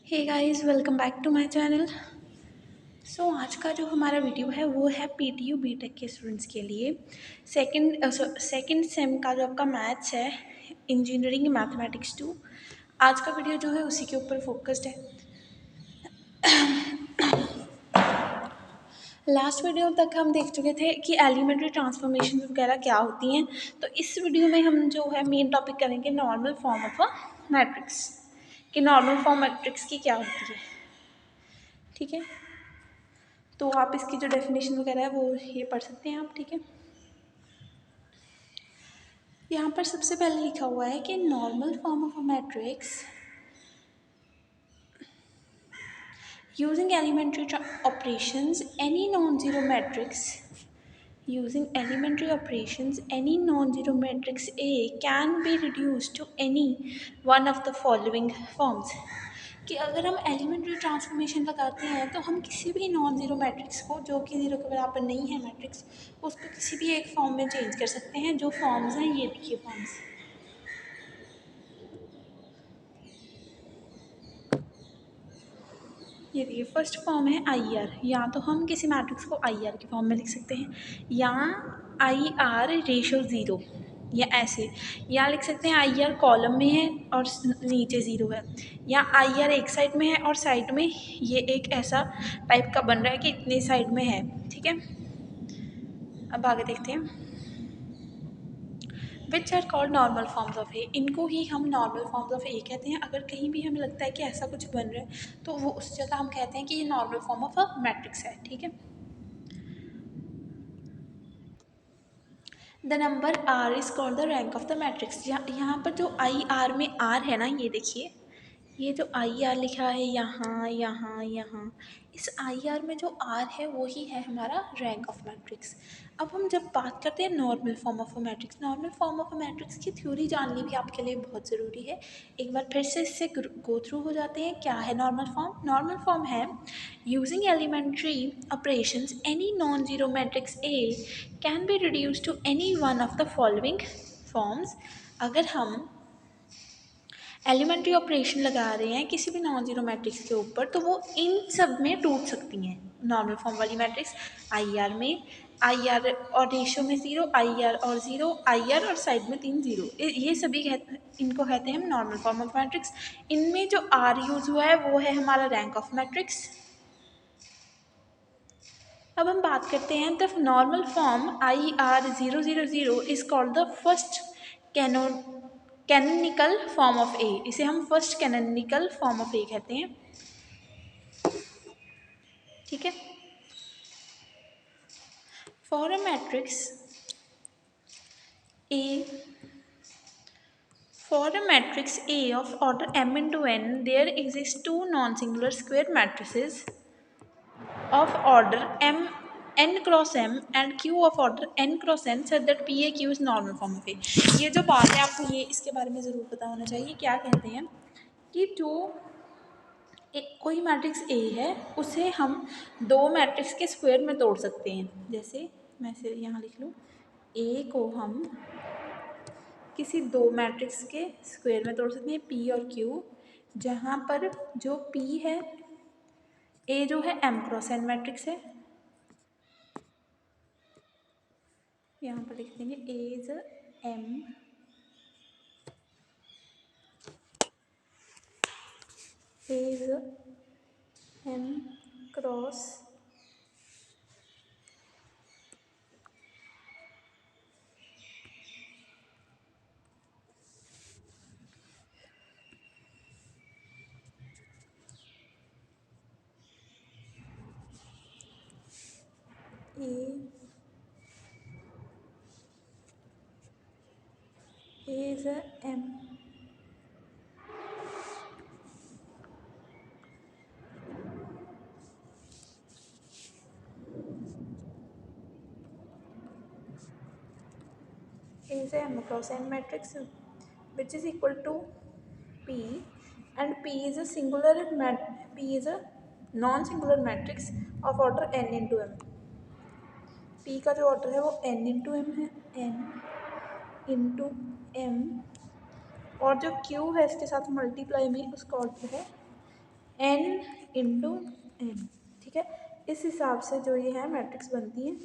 Hey guys, welcome back to my channel. आज का जो हमारा वीडियो है वो है पीटीयू बीटेक के स्टूडेंट्स के लिए सेकंड सेम का जो आपका मैथ्स है, इंजीनियरिंग मैथमेटिक्स 2। आज का वीडियो जो है उसी के ऊपर फोकस्ड है। लास्ट वीडियो तक हम देख चुके थे कि एलिमेंट्री ट्रांसफॉर्मेशन वगैरह क्या होती हैं। तो इस वीडियो में हम जो है मेन टॉपिक करेंगे normal form of a matrix, कि नॉर्मल फॉर्म मैट्रिक्स की क्या होती है। ठीक है, तो आप इसकी जो डेफिनेशन वगैरह है वो ये पढ़ सकते हैं आप। ठीक है, यहाँ पर सबसे पहले लिखा हुआ है कि normal form of a matrix using elementary operations any non zero matrix using elementary operations any non-zero matrix A can be reduced to any one of the following forms। कि अगर हम एलिमेंट्री ट्रांसफॉर्मेशन लगाते हैं तो हम किसी भी non zero matrix को, जो कि ज़ीरो के बराबर नहीं है मैट्रिक्स, उसको किसी भी एक फॉर्म में चेंज कर सकते हैं। जो फॉर्म्स हैं ये देखिए फॉर्म्स, ये देखिए फर्स्ट फॉर्म है आई आर। या तो हम किसी मैट्रिक्स को आई आर के फॉर्म में लिख सकते हैं, या आई आर रेशो ज़ीरो, या ऐसे, या लिख सकते हैं आई आर कॉलम में है और नीचे ज़ीरो है, या आई आर एक साइड में है और साइड में ये एक ऐसा टाइप का बन रहा है कि इतने साइड में है। ठीक है, अब आगे देखते हैं। Which are called normal forms of A, इनको ही हम नॉर्मल फॉर्म्स ऑफ ए कहते हैं। अगर कहीं भी हमें लगता है कि ऐसा कुछ बन रहा है तो वो उस जगह हम कहते हैं कि ये normal form of a matrix है। ठीक है, the number r is called the rank of the matrix. यहाँ पर जो आई आर में आर है ना, ये देखिए, ये जो आई आर लिखा है यहाँ यहाँ यहाँ, इस आई आर में जो आर है वही है हमारा रैंक ऑफ मैट्रिक्स। अब हम जब बात करते हैं normal form of a matrix, normal form of a matrix की थ्योरी जाननी भी आपके लिए बहुत ज़रूरी है। एक बार फिर से इससे गो थ्रू हो जाते हैं। क्या है नॉर्मल फॉर्म? नॉर्मल फॉर्म है using elementary operations any non zero matrix A can be reduce to any one of the following forms. अगर हम एलिमेंट्री ऑपरेशन लगा रहे हैं किसी भी नॉन जीरो मैट्रिक्स के ऊपर तो वो इन सब में टूट सकती हैं। नॉर्मल फॉर्म वाली मैट्रिक्स आई आर में, आई आर और रेशियो में ज़ीरो, आई आर और ज़ीरो, आई आर और साइड में 3 ज़ीरो, ये सभी इनको कहते हैं हम नॉर्मल फॉर्म ऑफ मैट्रिक्स। इनमें जो आर यूज़ हुआ है वो है हमारा रैंक ऑफ मैट्रिक्स। अब हम बात करते हैं the normal form I R zero zero zero is called the first canonical form of A. इसे हम first canonical form of A कहते हैं। ठीक है, for a matrix A, for a matrix A of order m into n, there exist two non-singular square matrices of order m n cross m and q of order n cross n such that PAQ is normal form of A। ये जो बात है आपको ये इसके बारे में ज़रूर पता होना चाहिए। क्या कहते हैं कि जो कोई मैट्रिक्स ए है उसे हम दो मैट्रिक्स के स्क्वायर में तोड़ सकते हैं। जैसे मैं इसे यहाँ लिख लूँ, ए को हम किसी दो मैट्रिक्स के स्क्वायर में तोड़ सकते हैं, पी और क्यू, जहाँ पर जो पी है, ए जो है एम क्रॉस एन मैट्रिक्स है। यहाँ पर लिख देंगे A is M cross A is M is a m cross n matrix which is equal to P, and P is a P is a non-singular matrix of order n into m। P का जो order है वो n into m है, n into m, और जो Q है इसके साथ मल्टीप्लाई में उसका ऑर्डर है n इंटू n, ठीक है। इस हिसाब से जो ये है मैट्रिक्स बनती है।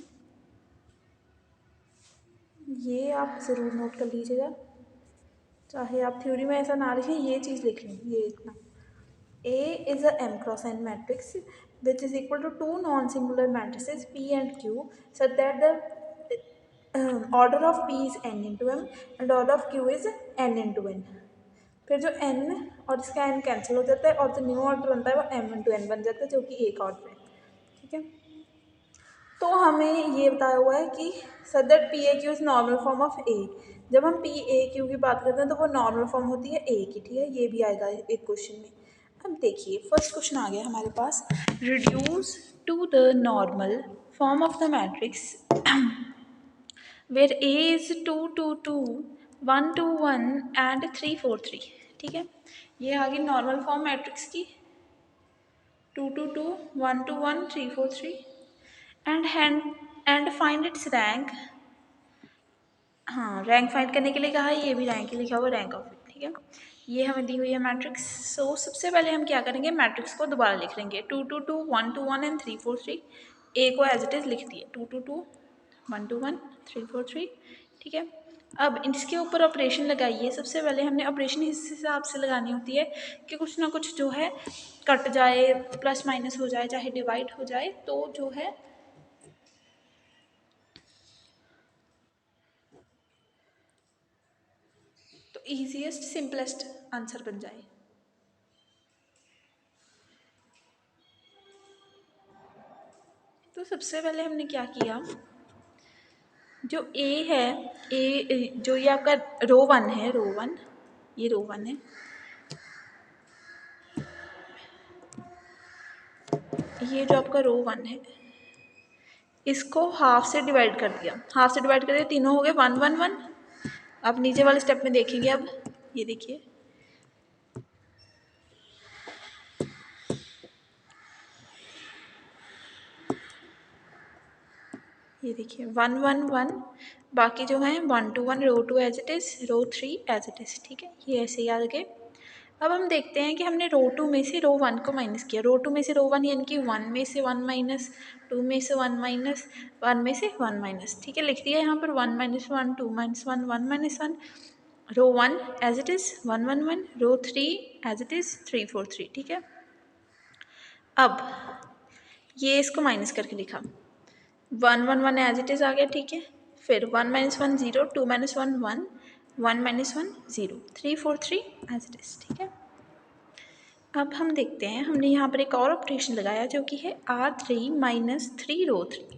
ये आप ज़रूर नोट कर लीजिएगा, चाहे आप थ्योरी में ऐसा ना लिखें, ये चीज़ लिख लें, ये इतना। A is a m cross n matrix which is equal to two non-singular matrices P and Q such that the order of P is n into m and order of Q is n into n। फिर जो n और इसका n cancel हो जाता है और जो new order बनता है वो m into n बन जाता है, जो कि एक ऑर्डर है, ठीक है। तो हमें ये बताया हुआ है कि such that P A Q is normal form of A. जब हम पी ए क्यू की बात करते हैं तो वो नॉर्मल फॉर्म होती है ए की, ठीक है। ये भी आएगा एक क्वेश्चन में। अब देखिए फर्स्ट क्वेश्चन आ गया हमारे पास, reduce to the normal form of the matrix where A is 2 2 2 1 2 1 and 3 4 3, ठीक है। ये आ गई नॉर्मल फॉर्म मैट्रिक्स की, 2 2 2 1 2 1 3 4 3 एंड फाइंड इट्स रैंक। हाँ, रैंक फाइंड करने के लिए कहा है, ये भी रैंक ही लिखा हुआ, रैंक ऑफ इट, ठीक है। ये हमें दी हुई है मैट्रिक्स। सो सबसे पहले हम क्या करेंगे, मैट्रिक्स को दोबारा लिख लेंगे, 2 2 2 1 2 1 एंड 3 4 3। ए को एज इट इज़ लिख दिए, 2 2 2 1 2 1 3 4 3, ठीक है। अब इसके ऊपर ऑपरेशन लगाइए। सबसे पहले हमने ऑपरेशन इस हिसाब से लगानी होती है कि कुछ ना कुछ जो है कट जाए, प्लस माइनस हो जाए, चाहे डिवाइड हो जाए, तो जो है तो ईजीएस्ट सिंपलेस्ट आंसर बन जाए। तो सबसे पहले हमने क्या किया, जो ए है, ए जो ये आपका रो वन है, रो वन, ये रो वन है, ये जो आपका रो वन है, इसको हाफ से डिवाइड कर दिया, हाफ से डिवाइड कर दिया, तीनों हो गए 1 1 1। अब नीचे वाले स्टेप में देखेंगे, अब ये देखिए, ये देखिए 1 1 1, बाकी जो है 1 2 1, row 2 as it is, row 3 as it is, ठीक है। ये ऐसे ही आ गए। अब हम देखते हैं कि हमने रो 2 में से रो 1 को माइनस किया, रो 2 में से रो 1 यानी कि 1 में से 1 माइनस, 2 में से 1 माइनस, 1 में से 1 माइनस, ठीक है। लिख दिया यहाँ पर 1 minus 1 2 minus 1 1 minus 1, row 1 as it is 1 1 1, row 3 as it is 3 4 3, ठीक है। अब ये इसको माइनस करके लिखा, 1 1 1 एज इट इज़ आ गया, ठीक है। फिर 1 minus 1 0, 2 minus 1 1, 1 minus 1 0, 3 4 3 as it is, ठीक है। अब हम देखते हैं, हमने यहाँ पर एक और ऑपरेशन लगाया जो कि है R3 माइनस 3 रो 3।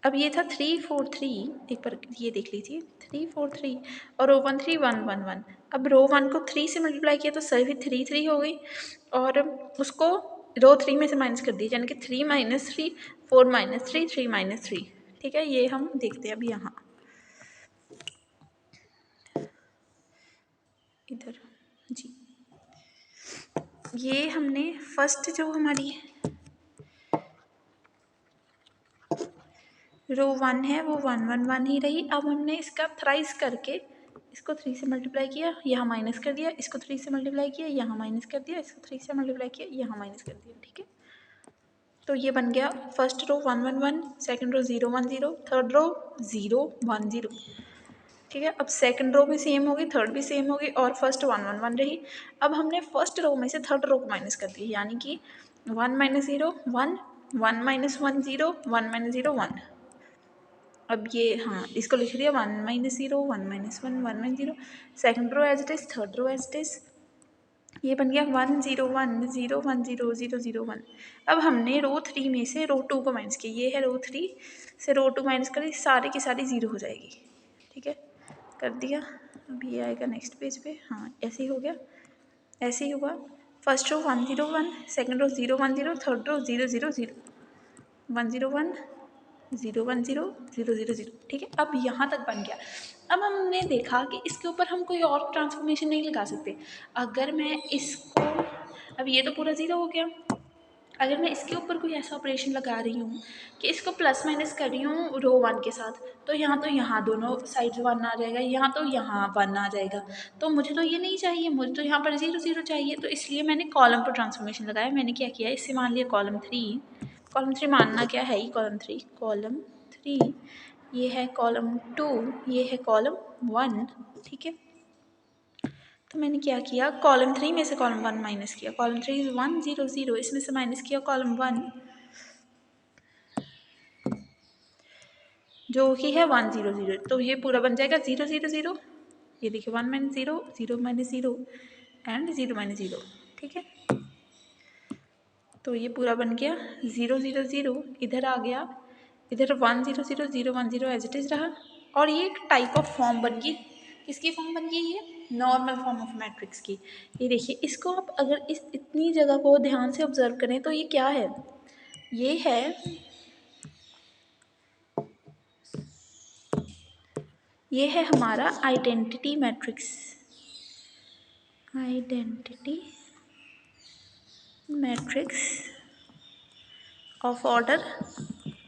अब ये था 3 4 3, एक बार ये देख लीजिए, 3 4 3 और रो 1 3 1 1 1। अब रो 1 को 3 से मल्टीप्लाई किया तो सभी 3 3 हो गई, और उसको रो 3 में से माइनस कर दिया, यानी कि 3 माइनस 3 4 माइनस 3 3 माइनस 3, ठीक है। ये हम देखते हैं अभी यहाँ इधर जी, ये हमने फर्स्ट जो हमारी रो 1 है वो 1 1 1 ही रही। अब हमने इसका थ्राइस करके इसको 3 से मल्टीप्लाई किया, यहाँ माइनस कर दिया, इसको 3 से मल्टीप्लाई किया, यहाँ माइनस कर दिया, इसको 3 से मल्टीप्लाई किया, यहाँ माइनस कर दिया, ठीक है। तो ये बन गया first row 1 1 1, second row 0 1 0, third row 0 1 0, ठीक है। अब सेकंड रो भी सेम होगी, थर्ड भी सेम होगी, और फर्स्ट 1 1 1 रही। अब हमने फर्स्ट रो में से थर्ड रो को माइनस कर दिया, यानी कि 1 माइनस 0 1, 1 माइनस 1 0, 1 माइनस 0 1। अब ये हाँ, इसको लिख दिया 1 minus 0 1 minus 1 1 minus 0, second row as it is, third row as it is, ये बन गया 1 0 1 0 1 0 0 0 1। अब हमने रो 3 में से रो 2 को माइनस किया, ये है रो 3 से रो 2 माइनस करी, सारी की सारी 0 हो जाएगी, ठीक है। कर दिया। अब ये आएगा नेक्स्ट पेज पे, हाँ ऐसे ही हो गया, ऐसे ही हुआ। First row 1 0 1, second row 0 1 0, third row 0 0 0, 1 0 1 0 1 0 0 0 0, ठीक है। अब यहाँ तक बन गया। अब हमने देखा कि इसके ऊपर हम कोई और ट्रांसफॉर्मेशन नहीं लगा सकते। अगर मैं इसको, अब ये तो पूरा ज़ीरो हो गया, अगर मैं इसके ऊपर कोई ऐसा ऑपरेशन लगा रही हूँ कि इसको प्लस माइनस कर रही हूँ रो 1 के साथ, तो यहाँ दोनों साइड 1 आ जाएगा, यहाँ 1 आ जाएगा। तो मुझे तो ये नहीं चाहिए, मुझे तो यहाँ पर 0 0 चाहिए। तो इसलिए मैंने कॉलम पर ट्रांसफॉर्मेशन लगाया। मैंने क्या किया, इससे मान लिया कॉलम 3 मानना क्या है ही कॉलम 3, ये है कॉलम 2, ये है कॉलम 1, ठीक है। तो मैंने क्या किया, कॉलम 3 में से कॉलम 1 माइनस किया। कॉलम 3 1 0 0, इसमें से माइनस किया कॉलम 1 जो कि है 1 0 0। तो ये पूरा बन जाएगा 0 0 0। ये देखिए 1 माइनस 0, 0 माइनस 0 एंड 0 माइनस 0, ठीक है। तो ये पूरा बन गया 0 0 0, इधर आ गया, इधर 1 0 0 0 1 0 एज इट इज़ रहा। और ये एक टाइप ऑफ फॉर्म बन गई। किसकी फॉर्म बन गई, ये नॉर्मल फॉर्म ऑफ मैट्रिक्स की। ये देखिए, इसको आप अगर इस इतनी जगह को ध्यान से ऑब्जर्व करें तो ये क्या है, ये है हमारा identity matrix. Identity matrix of order,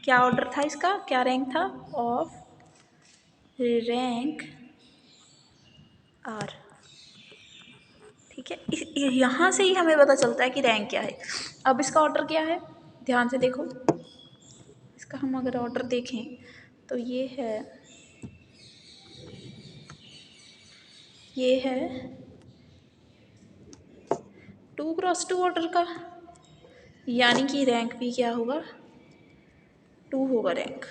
क्या ऑर्डर था इसका, क्या रैंक था, ऑफ रैंक आर, ठीक है। यहाँ से ही हमें पता चलता है कि रैंक क्या है। अब इसका ऑर्डर क्या है, ध्यान से देखो, इसका हम अगर ऑर्डर देखें तो ये है 2 क्रॉस 2 ऑर्डर का, यानी कि रैंक भी क्या होगा, 2 होगा रैंक,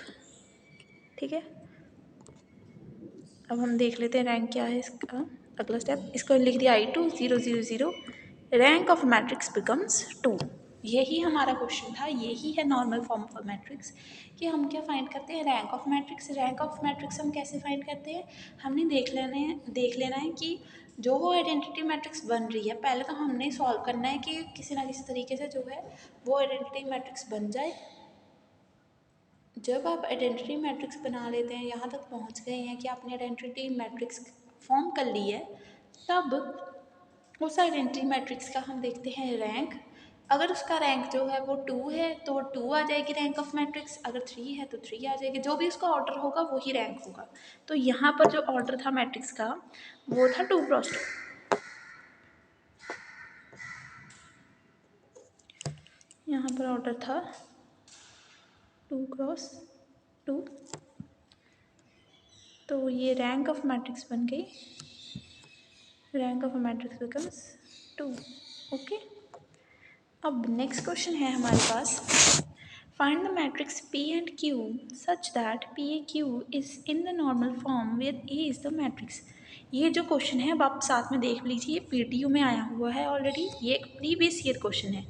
ठीक है। अब हम देख लेते हैं रैंक क्या है इसका। अगला स्टेप, इसको लिख दिया I2 0 0 0, rank of matrix becomes 2। यही हमारा क्वेश्चन था, यही है normal form of a matrix, कि हम क्या फाइंड करते हैं, rank of matrix. Rank of matrix हम कैसे फाइंड करते हैं, हमने देख लेना है कि जो वो आइडेंटिटी मैट्रिक्स बन रही है, पहले तो हमने सॉल्व करना है कि किसी ना किसी तरीके से जो है वो आइडेंटिटी मैट्रिक्स बन जाए। जब आप आइडेंटिटी मैट्रिक्स बना लेते हैं, यहाँ तक पहुँच गए हैं कि आपने आइडेंटिटी मैट्रिक्स फॉर्म कर ली है, तब उस आइडेंटिटी मैट्रिक्स का हम देखते हैं रैंक। अगर उसका रैंक जो है वो 2 है तो 2 आ जाएगी रैंक ऑफ मैट्रिक्स, अगर 3 है तो 3 आ जाएगी, जो भी उसका ऑर्डर होगा वही रैंक होगा। तो यहाँ पर जो ऑर्डर था मैट्रिक्स का वो था 2 क्रॉस 2। यहाँ पर ऑर्डर था 2 क्रॉस 2, तो ये रैंक ऑफ मैट्रिक्स बन गई, rank of matrix becomes 2, okay. अब नेक्स्ट क्वेश्चन है हमारे पास, find the matrix P and Q such that PAQ is in the normal form where A is the matrix। ये जो क्वेश्चन है अब आप साथ में देख लीजिए, PTU में आया हुआ है ऑलरेडी। ये एक प्रीवियस ईयर क्वेश्चन है,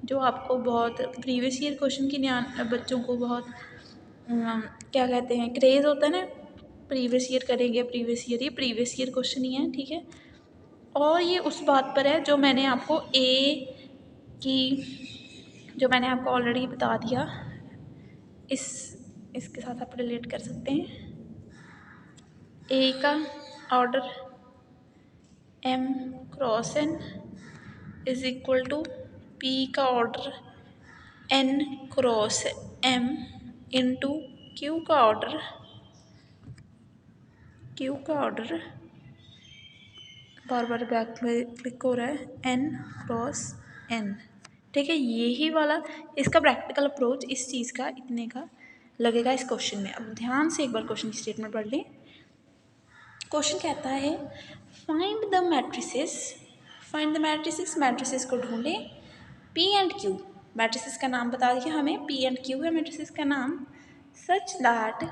जो आपको बहुत प्रीवियस ईयर क्वेश्चन की बच्चों को बहुत क्या कहते हैं, क्रेज़ होता है ना, प्रीवियस ईयर करेंगे, प्रीवियस ईयर, ये प्रीवियस ईयर क्वेश्चन ही है, ठीक है। और ये उस बात पर है जो मैंने आपको जो मैंने आपको ऑलरेडी बता दिया, इसके साथ आप रिलेट कर सकते हैं। ए का order m cross n is equal to p का order n cross m into q का ऑर्डर बार बार बैक में क्लिक हो रहा है, n क्रॉस n, ठीक है। यही वाला इसका प्रैक्टिकल अप्रोच इस चीज़ का इतने का लगेगा इस क्वेश्चन में। अब ध्यान से एक बार क्वेश्चन की स्टेटमेंट पढ़ लें। क्वेश्चन कहता है फाइंड द मैट्रिसेस, मैट्रिसेस को ढूंढें P एंड Q, मैट्रिसेस का नाम बता दिया हमें, P एंड Q है मैट्रिसेस का नाम, such that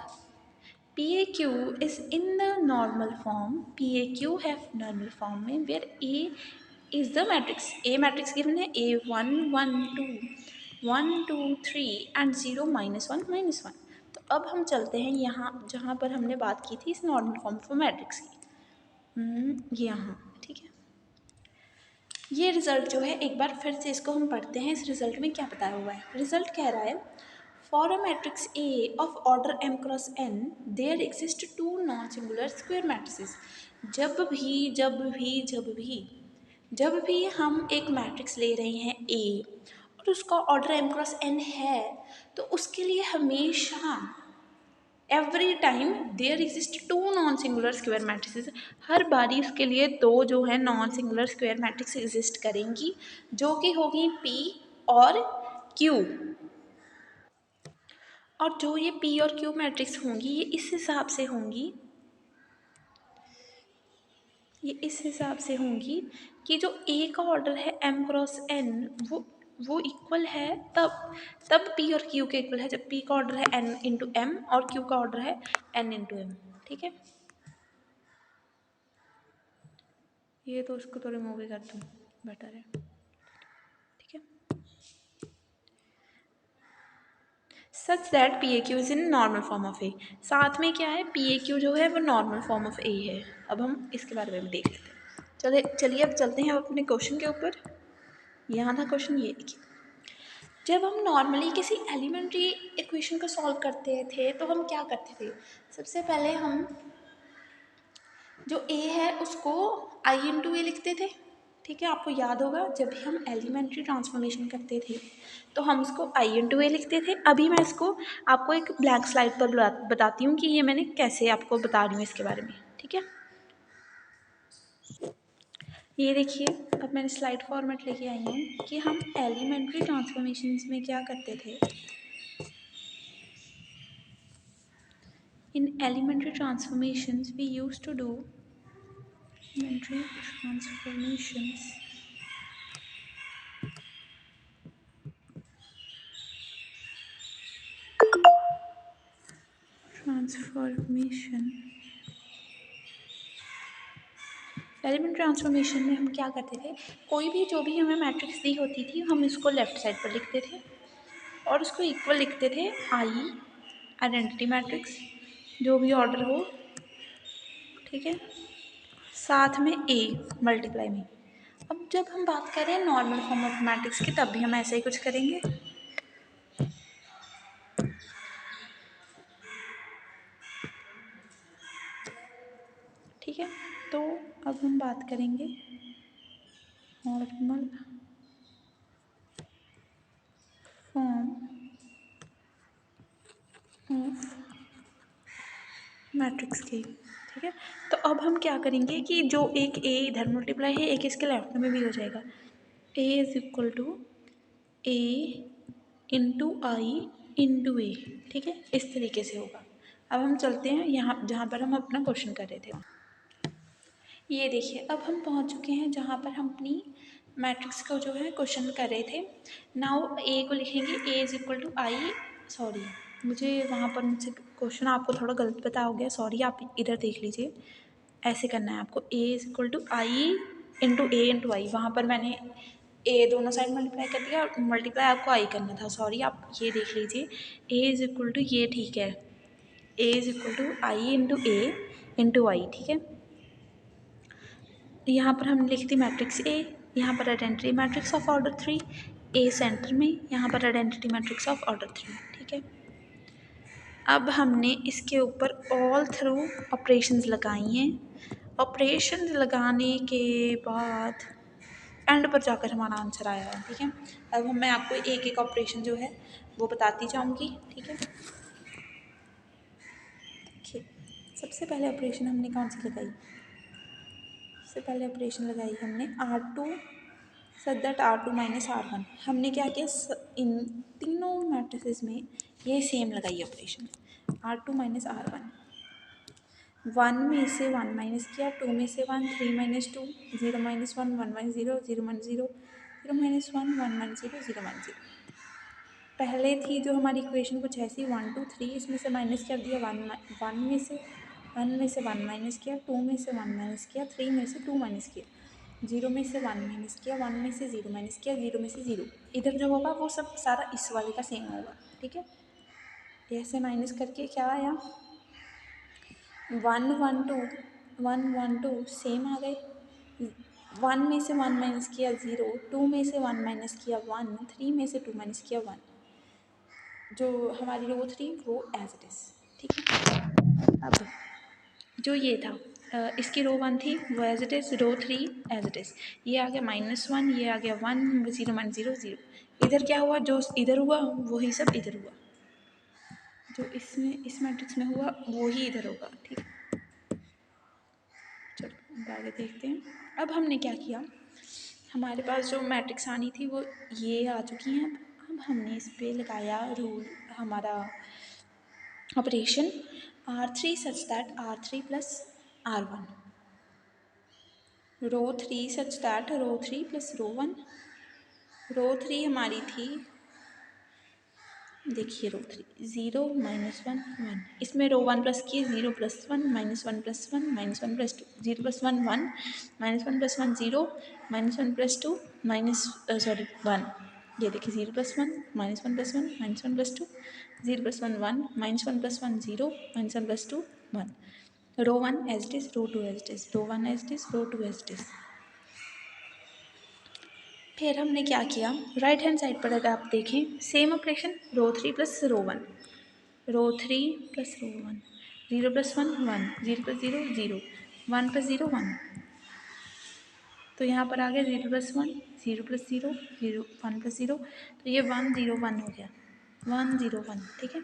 PAQ is in the normal form, PAQ है नॉर्मल फॉर्म में, where A is the matrix, A matrix given है, A1 1 2 1 2 3 एंड 0 -1 -1। तो अब हम चलते हैं यहाँ जहाँ पर हमने बात की थी इस नॉर्मल फॉर्म ऑफ मैट्रिक्स की, यहाँ, ठीक है। ये रिजल्ट जो है एक बार फिर से इसको हम पढ़ते हैं, इस रिजल्ट में क्या बताया हुआ है। रिजल्ट कह रहा है for a matrix A of order m cross n there exist 2 non singular square matrices. जब भी हम एक मैट्रिक्स ले रहे हैं A और उसका ऑर्डर m क्रॉस n है, तो उसके लिए हमेशा every time there exist two non singular square matrices, हर बारी इसके लिए दो जो है non singular square matrix exist करेंगी, जो कि होगी P और Q। और जो ये P और Q मैट्रिक्स होंगी ये इस हिसाब से होंगी, ये इस हिसाब से होंगी कि जो A का ऑर्डर है m क्रॉस n वो इक्वल है तब P और Q के इक्वल है जब P का ऑर्डर है n इंटू m और Q का ऑर्डर है n इंटू m। ठीक है, ये तो उसको तो रिमूव ही कर दूँ, बेटर है। ठीक है, such that P A Q is in normal form of A, साथ में क्या है पी ए क्यू जो है वो नॉर्मल फॉर्म ऑफ ए है। अब हम इसके बारे में भी देख लेते हैं। चलिए अब चलते हैं अपने क्वेश्चन के ऊपर। यहाँ था क्वेश्चन, ये देखिए, जब हम नॉर्मली किसी एलिमेंट्री इक्वेशन को सॉल्व करते थे तो हम क्या करते थे, सबसे पहले हम जो ए है उसको आई इंटू ए लिखते थे। ठीक है, आपको याद होगा जब भी हम एलिमेंट्री ट्रांसफॉर्मेशन करते थे तो हम उसको आई इंटू ए लिखते थे। अभी मैं इसको आपको एक ब्लैंक स्लाइड पर बताती हूँ कि ये मैंने कैसे आपको बता रही हूँ इसके बारे में। ठीक है, ये देखिए, अब मैंने स्लाइड फॉर्मेट लेके आई हूँ कि हम एलिमेंट्री ट्रांसफॉर्मेशंस में क्या करते थे। In elementary transformations, we used to do elementary transformations. Element transformation में हम क्या करते थे, कोई भी जो भी हमें मैट्रिक्स दी होती थी हम इसको लेफ्ट साइड पर लिखते थे और उसको इक्वल लिखते थे आई आइडेंटिटी मैट्रिक्स जो भी ऑर्डर हो। ठीक है, साथ में ए मल्टीप्लाई में। अब जब हम बात करें नॉर्मल फॉर्म ऑफ मैट्रिक्स की तब भी हम ऐसा ही कुछ करेंगे। ठीक है, तो अब हम बात करेंगे नॉर्मल फॉर्म ऑफ मैट्रिक्स की। ठीक है, तो अब हम क्या करेंगे कि जो एक ए इधर मल्टीप्लाई है एक इसके लेफ्ट में भी हो जाएगा, A is equal to A into I into A. ठीक है, इस तरीके से होगा। अब हम चलते हैं यहाँ जहाँ पर हम अपना क्वेश्चन कर रहे थे। ये देखिए, अब हम पहुँच चुके हैं जहाँ पर हम अपनी मैट्रिक्स को जो है क्वेश्चन कर रहे थे। नाउ ए को लिखेंगे A is equal to I, sorry मुझे वहाँ पर मुझसे क्वेश्चन आपको थोड़ा गलत पता हो गया, सॉरी आप इधर देख लीजिए। ऐसे करना है आपको, A is equal to I into A into I, वहाँ पर मैंने ए दोनों साइड मल्टीप्लाई कर दिया और मल्टीप्लाई आपको आई करना था, सॉरी आप ये देख लीजिए। ए इज इक्वल टू ये, ठीक है, A is equal to I into A into I. ठीक है, यहाँ पर हमने लिख दी मैट्रिक्स ए, यहाँ पर identity matrix of order 3, A centre में, यहाँ पर आइडेंटिटी मैट्रिक्स ऑफ ऑर्डर 3। ठीक है, अब हमने इसके ऊपर ऑल थ्रू ऑपरेशंस लगाई हैं। ऑपरेशंस लगाने के बाद एंड पर जाकर हमारा आंसर आया है। ठीक है, अब मैं आपको एक एक ऑपरेशन जो है वो बताती जाऊँगी। ठीक है, देखिए, सबसे पहले ऑपरेशन हमने कौन सी लगाई, सबसे पहले ऑपरेशन लगाई हमने R2 such that R2 minus R1। हमने क्या किया, इन तीनों मैट्रिसेस में ये सेम लगाई ऑपरेशन, R2 माइनस R1। 1 में से 1 माइनस किया, 2 में से 1, 3 minus 2, 0 minus 1, 1 minus 0, 0 minus 0, 0 minus 1, 1 minus 0, 0 minus 0। पहले थी जो हमारी इक्वेशन कुछ ऐसी 1 2 3, इसमें से माइनस कर दिया 1 में से 1 माइनस किया, 2 में से 1 माइनस किया, 3 में से 2 माइनस किया, 0 में से 1 माइनस किया, 1 में से 0 माइनस किया, 0 में से 0। इधर जो होगा वो सब सारा इस वाले का सेम होगा। ठीक है, ऐसे माइनस करके क्या आया, 1 1 2, 1 1 2 सेम आ गए। 1 में से 1 माइनस किया 0, 2 में से 1 माइनस किया 1, 3 में से 2 माइनस किया 1, जो हमारी रो थी वो एज इट इज़। ठीक है, अब जो ये था इसकी रो 1 थी वो as it is, row 3 as it is. ये आ गया -1, ये आ गया 1, 0 -0 0। इधर क्या हुआ, जो इधर हुआ वही सब इधर हुआ, जो इसमें इस मैट्रिक्स में हुआ वो ही इधर होगा, ठीक है। चलो आगे देखते हैं। अब हमने क्या किया, हमारे पास जो मैट्रिक्स आनी थी वो ये आ चुकी हैं। अब हमने इस पर लगाया रूल, हमारा operation R3 such that R3 plus R1, row 3 such that row 3 plus row 1। Row 3 हमारी थी, देखिए रो 3 0 -1 1, इसमें रो 1 प्लस किए 0 + 1 -1 + 1 -1 + 2 0 + 1 1 -1 + 1 0 -1 + 2 1। ये देखिए 0 + 1 -1 + 1 -1 + 2 0 + 1 1 -1 + 1 0 -1 + 2 1। Row 1 as it is, row 2 as it is, row 1 as it is, row 2 as it is. फिर हमने क्या किया, राइट हैंड साइड पर अगर आप देखें सेम ऑपरेशन, रो 3 plus row 1, row 3 plus row 1, 0 + 1 1, 0 + 0 0, 1 + 0 1। तो यहाँ पर आ गया 0 + 1 0 + 0 0 1 + 0, तो ये 1 0 1 हो गया, 1 0 1, ठीक है।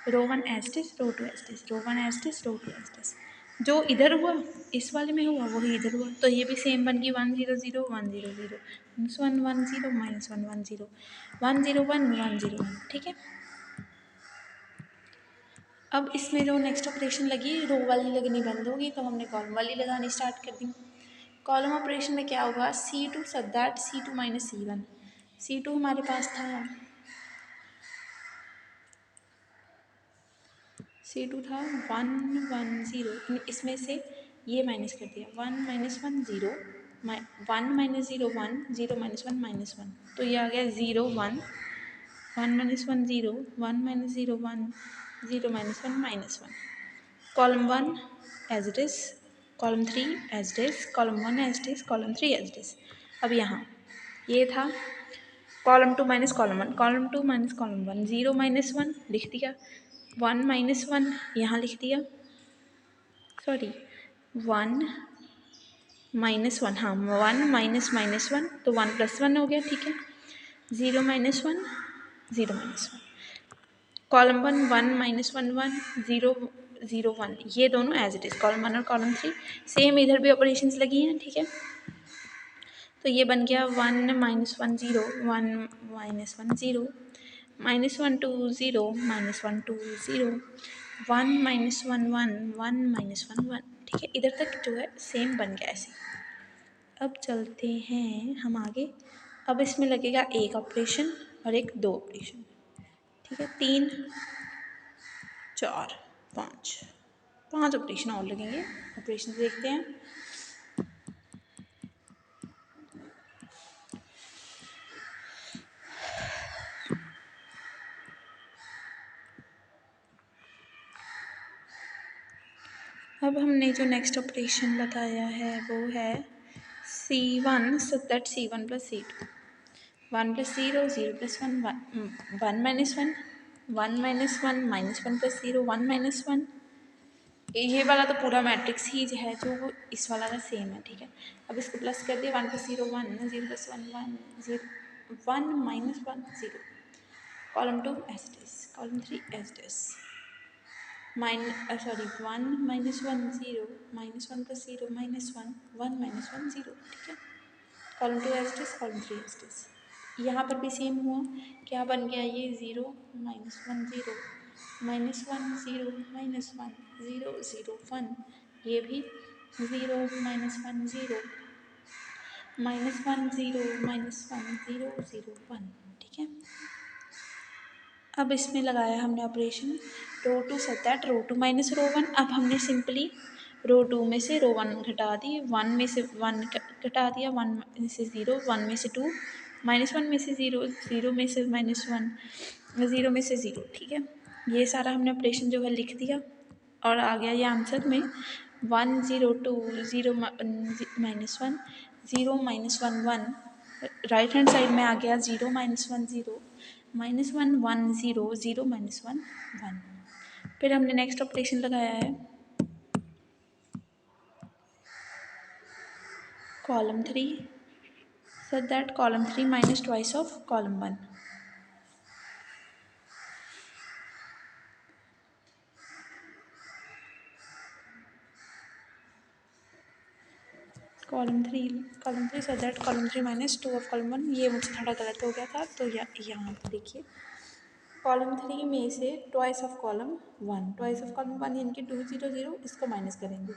Row 1 as it is, row 2 as it is, row 1 as it is, row 2 as it is. जो इधर हुआ इस वाले में हुआ वही इधर हुआ, तो ये भी सेम बन गई 1 0 0 1 0 0 -1 1 0 -1 1 0 1 0 1 1 0 1, ठीक है। अब इसमें जो नेक्स्ट ऑपरेशन लगी, रो वाली लगनी बंद होगी, तो हमने कॉलम वाली लगानी स्टार्ट कर दी। कॉलम ऑपरेशन में क्या होगा, C2 such that C2 - C1। C2 हमारे पास था, C2 था 1 1 0, इसमें से ये माइनस कर दिया, 1 -1 0 1 -0 1 0 -1 -1, तो ये आ गया 0 1 1 -1 0 1 -0 1 0 -1 -1। Column 1 as it is, column 3 as it is, column 1 as it is, column 3 as it is. अब यहाँ ये था column 2 minus column 1, column 2 minus column 1, 0 -1 लिख दिया, 1 -1 यहाँ लिख दिया, सॉरी 1 -1, हाँ 1 -1 तो 1 + 1 हो गया, ठीक है। 0 -1 0 -1, कॉलम 1 1 -1 1 0 0 1, ये दोनों एज इट इज़, कॉलम 1 और कॉलम 3 सेम, इधर भी ऑपरेशंस लगी हैं, ठीक है। तो ये बन गया 1 -1 0 1 -1 0 -1 2 0 -1 2 0 1 -1 1 1 -1 1, ठीक है। इधर तक जो है सेम बन गया ऐसे। अब चलते हैं हम आगे। अब इसमें लगेगा एक ऑपरेशन और एक दो ऑपरेशन, ठीक है। 3 4 5 5 ऑपरेशन और लगेंगे। ऑपरेशन देखते हैं। अब हमने जो नेक्स्ट ऑपरेशन लगाया है वो है C1 so that C1 + C2, 1 + 0 0 + 1 1 -1 1 -1 -1 + 0 1 -1। ये वाला तो पूरा मैट्रिक्स ही है जो वो इस वाला का सेम है, ठीक है। अब इसको प्लस कर दिया, 1 + 0 1 0 + 1 1 0 1 -1 0, column 2 as it is, column 3 as it is, sorry 1 -1 0 -1 + 0 -1 1 -1 0, ठीक है। Column 2 as it is, column 3 as it is. यहाँ पर भी सेम हुआ, क्या बन गया, ये 0 -1 0 -1 0 -1 0 0 1, ये भी 0 -1 0 -1 0 -1 0 0 1, ठीक है। अब इसमें लगाया हमने operation row 2 such that row 2 minus row 1। अब हमने सिंपली रो 2 में से रो 1 घटा दी, 1 में से 1 घटा दिया, 1 में से 0 1 में से 2 -1 में से 0 0 में से -1 0 में से 0, ठीक है। ये सारा हमने ऑपरेशन जो है लिख दिया और आ गया ये आंसर में 1 0 2 0 -1 0 -1 1, राइट हैंड साइड में आ गया 0 -1 0 -1 1 0 0 -1 1। फिर हमने नेक्स्ट ऑपरेशन लगाया है column 3 such that column 3 minus twice of column 1. column 3 such that column 3 minus 2 of column 1. ये मुझे थोड़ा गलत हो गया था, तो यहाँ पर देखिए कॉलम 3 में से twice of column 1, twice of column 1 यानी कि 2 0 0, इसको माइनस करेंगे।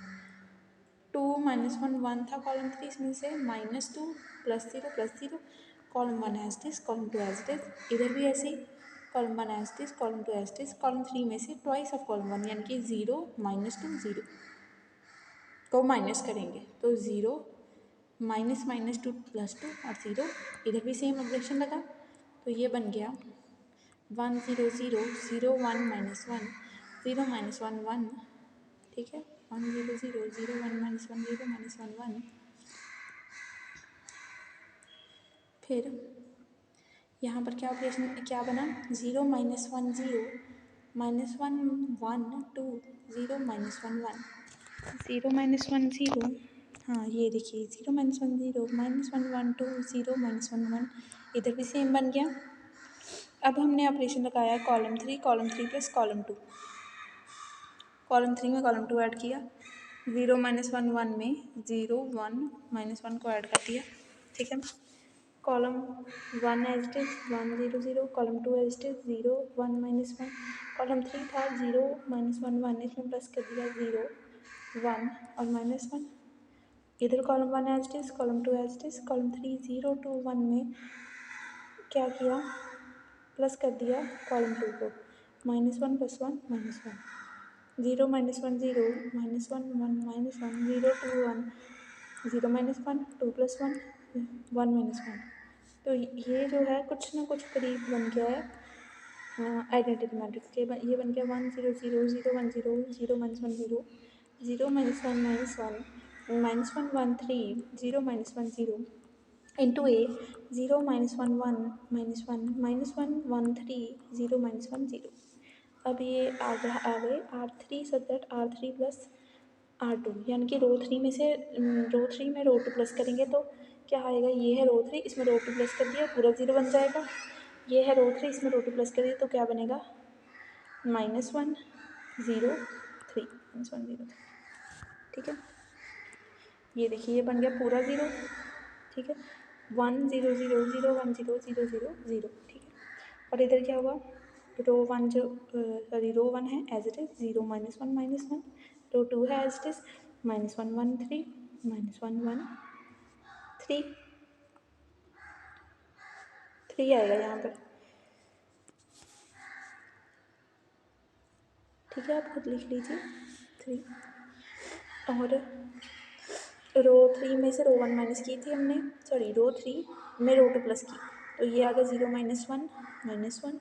2 माइनस 1 1 था कॉलम 3, इसमें से -2 +0 +0, column 1 as this, column 2 as this, इधर भी ऐसे ही column 1 as this, column 2 as this, column 3 में से ट्वाइस ऑफ कॉलम 1 यानी कि 0 -2 0 को माइनस करेंगे, तो 0 -2 +2 और 0, इधर भी सेम ऑपरेशन लगा, तो ये बन गया 1 0 0 0 1 -1 0 -1 1, ठीक है, 1 0 0 0 1 -1 0 -1 1। फिर यहाँ पर क्या ऑपरेशन क्या बना, 0 -1 0 -1 1 2 0 -1 1 0 -1 0, हाँ ये देखिए 0 -1 0 -1 1 2 0 -1 1, इधर भी सेम बन गया। अब हमने ऑपरेशन लगाया कॉलम 3 प्लस कॉलम 2, कॉलम 3 में कॉलम 2 ऐड किया, 0 -1 1 में 0 1 -1 को ऐड कर दिया, ठीक है। Column 1 as it is 1 0 0, column 2 as it is 0 1 -1, column 3 था 0 -1 1, इसमें प्लस कर दिया 0 1 और -1, इधर column 1 as it is, column 2 as it is, column 3 0 2 1 में क्या किया, प्लस कर दिया कॉलम 2 को, -1 +1 -1, 0 -1 0 -1 1 -1 0 2 1 0 -1 2 + 1 1 -1, तो ये जो है कुछ ना कुछ करीब बन गया है आइडेंटिटी मैट्रिक्स के। ये बन गया 1 0 0 0 1 0 0 -1 0 0 -1 -1 -1 1 3 0 -1 0 into A 0 -1 1 -1 -1 1 3 0 -1 0। अब ये आ गए R3 such that R3 + R2, यानी कि रो 3 में से रो 3 में रो 2 प्लस करेंगे तो क्या आएगा, ये है रो 3, इसमें रो 2 प्लस कर दिया पूरा 0 बन जाएगा, ये है रो 3, इसमें रो 2 प्लस कर दिया तो क्या बनेगा -1 0 3 -1 0 3, ठीक है। ये देखिए ये बन गया पूरा 0, ठीक है, 1 0 0 0 1 0 0 0 0, ठीक है। और इधर क्या हुआ, रो 1 जो रो 1 है एज इट इज 0 -1 -1, रो 2 है एज इट इज -1 1 3 -1 1 3 3 आएगा यहाँ पर, ठीक है, आप खुद लिख लीजिए 3। और रो 3 में से रो 1 माइनस की थी हमने, सॉरी रो 3 में रो 2 प्लस की, तो ये आ गया 0 -1 -1 -1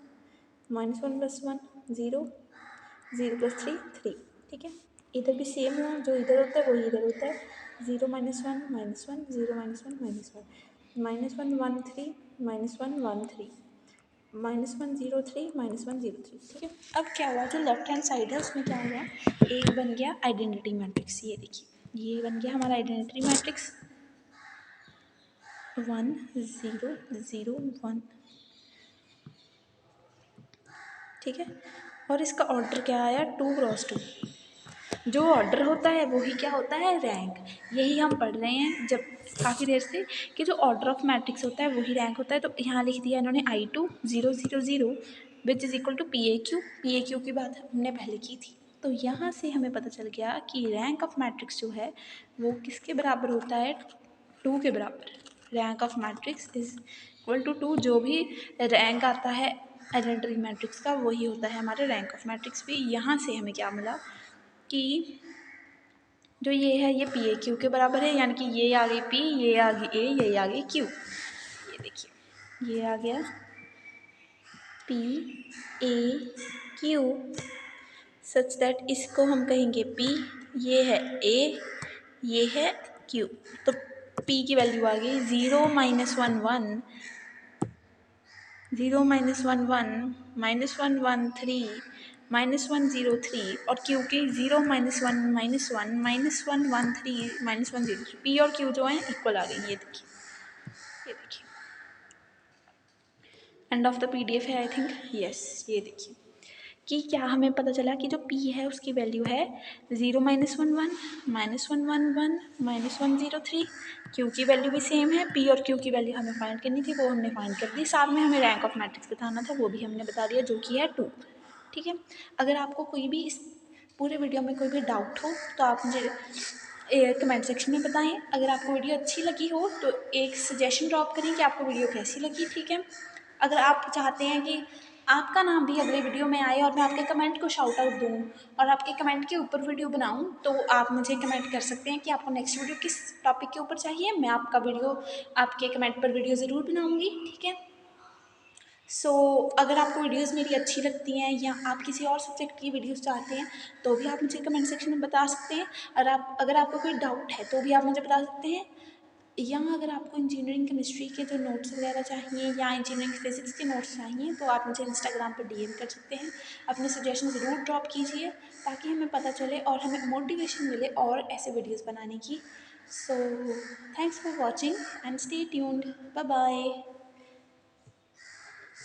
+ 1 0 0 + 3 3, ठीक है। इधर भी सेम हुआ, जो इधर होता है वही इधर होता है, 0 -1 -1 0 -1 -1 -1 1 3 -1 1 3 -1 0 3 -1 0 3, ठीक है। अब क्या हुआ, जो लेफ्ट हैंड साइड है उसमें क्या हुआ, एक बन गया आइडेंटिटी मैट्रिक्स, ये देखिए ये बन गया हमारा आइडेंटिटी मैट्रिक्स 1 0 0 1, ठीक है। और इसका ऑर्डर क्या आया 2 क्रॉस 2, जो ऑर्डर होता है वही क्या होता है रैंक, यही हम पढ़ रहे हैं जब काफ़ी देर से कि जो ऑर्डर ऑफ मैट्रिक्स होता है वही रैंक होता है। तो यहाँ लिख दिया इन्होंने I2 0 0 0 which is equal to PAQ की बात हमने पहले की थी, तो यहाँ से हमें पता चल गया कि रैंक ऑफ मैट्रिक्स जो है वो किसके बराबर होता है 2 के बराबर। Rank of matrix is equal to 2, जो भी रैंक आता है आइडेंटिटी मैट्रिक्स का वही होता है हमारे रैंक ऑफ मैट्रिक्स भी। यहाँ से हमें क्या मिला कि जो ये है ये PAQ के बराबर है, यानी कि ये आ गई P, ये आ गई A, ये आ गई Q, ये देखिए ये आ गया PAQ सच दैट इसको हम कहेंगे P, ये है A, ये है Q, तो P की वैल्यू आ गई 0 -1 1 0 -1 1 -1 1 3 -103 और Q की 0 -1 -1 -113 -103 P और Q जो है इक्वल आ गई। ये देखिए एंड ऑफ द PDF है आई थिंक, यस। ये देखिए कि क्या हमें पता चला कि जो P है उसकी वैल्यू है 0 -11 -111 -103। Q की वैल्यू भी सेम है। P और Q की वैल्यू हमें फाइंड करनी थी, वो हमने फाइंड कर दी। साथ में हमें रैंक ऑफ मैट्रिक्स बताना था, वो भी हमने बता दिया, जो कि है 2। ठीक है, अगर आपको कोई भी इस पूरे वीडियो में कोई भी डाउट हो तो आप मुझे कमेंट सेक्शन में बताएं। अगर आपको वीडियो अच्छी लगी हो तो एक सजेशन ड्रॉप करें कि आपको वीडियो कैसी लगी। ठीक है, अगर आप चाहते हैं कि आपका नाम भी अगले वीडियो में आए और मैं आपके कमेंट को शाउट आउट दूँ और आपके कमेंट के ऊपर वीडियो बनाऊँ, तो आप मुझे कमेंट कर सकते हैं कि आपको नेक्स्ट वीडियो किस टॉपिक के ऊपर चाहिए। मैं आपका वीडियो आपके कमेंट पर वीडियो ज़रूर बनाऊँगी। ठीक है, सो अगर आपको वीडियोस मेरी अच्छी लगती हैं या आप किसी और सब्जेक्ट की वीडियोस चाहते हैं तो भी आप मुझे कमेंट सेक्शन में बता सकते हैं। और अगर आपको कोई डाउट है तो भी आप मुझे बता सकते हैं। या अगर आपको इंजीनियरिंग केमिस्ट्री के जो नोट्स वगैरह चाहिए या इंजीनियरिंग फिजिक्स के नोट्स चाहिए तो आप मुझे इंस्टाग्राम पर DM कर सकते हैं। अपने सजेशन ज़रूर ड्रॉप कीजिए ताकि हमें पता चले और हमें मोटिवेशन मिले और ऐसे वीडियोज़ बनाने की। So thanks for watching and stay tuned. Bye bye.